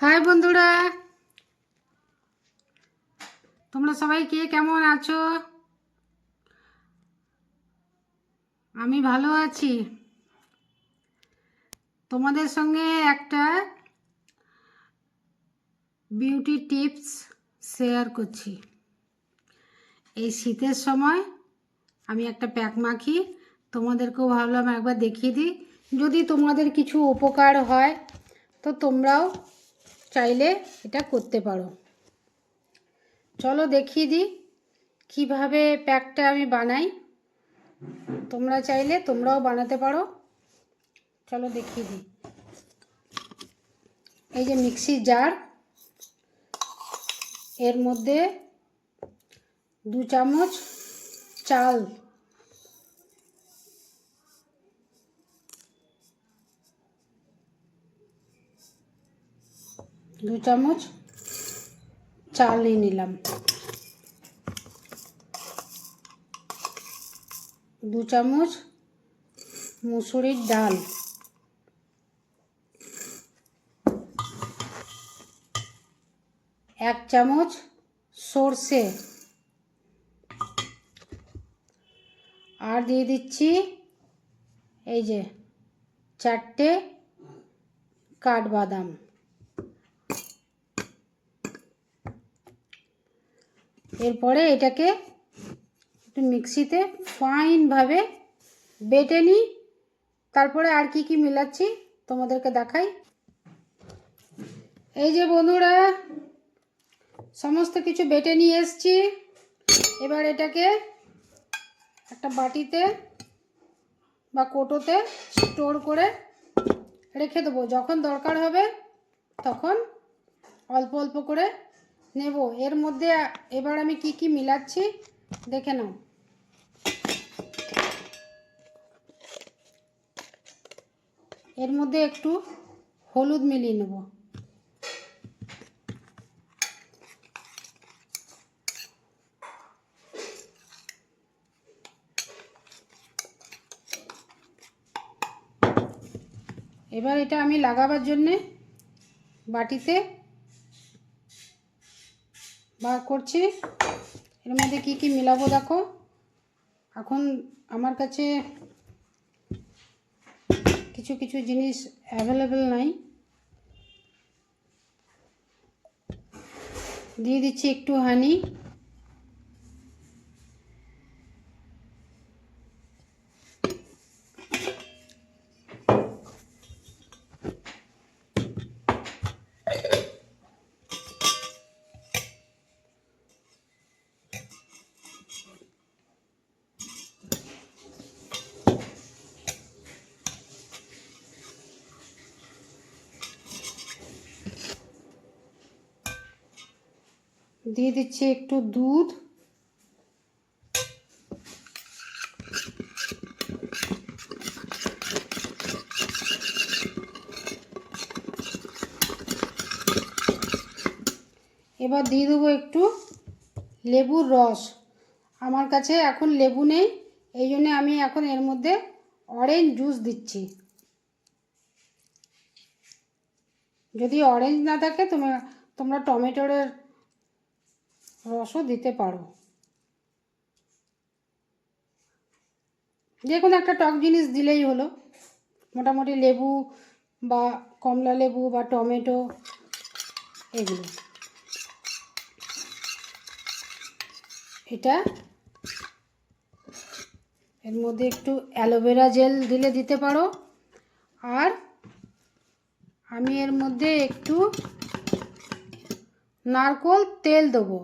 High বন্ধুরা, তোমরা সবাই কে কেমন আছো? আমি ভালো আছি। তোমাদের সঙ্গে একটা বিউটি টিপস শেয়ার করছি। এই শীতের সময় আমি একটা প্যাক মাখি, তোমাদেরকেও ভাবলাম একবার দেখিয়ে দিই। যদি তোমাদের কিছু উপকার হয় তো তোমরাও চাইলে এটা করতে পারো। চলো দেখিয়ে দিই কিভাবে প্যাকটা আমি বানাই। তোমরা চাইলে তোমরাও বানাতে পারো। চলো দেখিয়ে দিই। এই যে মিক্সির জার, এর মধ্যে 2 চামচ চাল, 2 চামচ চাল নিয়ে নিলাম, 2 চামচ মুসুরির ডাল, 1 চামচ সর্ষে, আর দিয়ে দিচ্ছি এই যে 4টে কাঠবাদাম। এরপরে এটাকে একটু মিক্সিতে ফাইনভাবে বেটে নিই। তারপরে আর কি কি মিলাচ্ছি তোমাদেরকে দেখাই। এই যে বন্ধুরা, সমস্ত কিছু বেটে নিয়ে এসেছি। এবার এটাকে একটা বাটিতে বা কোটোতে স্টোর করে রেখে দেবো। যখন দরকার হবে তখন অল্প অল্প করে নেব। এর মধ্যে এবার আমি কি কি মিলাচ্ছি দেখে নাও। এর মধ্যে একটু হলুদ মিলিয়ে নেব, এবার এটা আমি লাগাবার জন্যে বাটিতে বার করছি। এর মধ্যে কি কি মিলাবো দেখো। এখন আমার কাছে কিছু কিছু জিনিস অ্যাভেলেবেল নাই। দিয়ে দিচ্ছি একটু হানি, দিয়ে দিচ্ছি একটু দুধ, এবার দিয়ে দেবো একটু লেবুর রস। আমার কাছে এখন লেবু নেই, এই জন্য আমি এখন এর মধ্যে অরেঞ্জ জুস দিচ্ছি। যদি অরেঞ্জ না থাকে তোমরা টমেটোর রসও দিতে পারো। যে কোনো একটা টক জিনিস দিলেই হলো। মোটামুটি লেবু বা কমলা লেবু বা টমেটো এগুলো। এটা এর মধ্যে একটু অ্যালোভেরা জেল দিলে দিতে পারো। আর আমি এর মধ্যে একটু নারকেল তেল দেবো।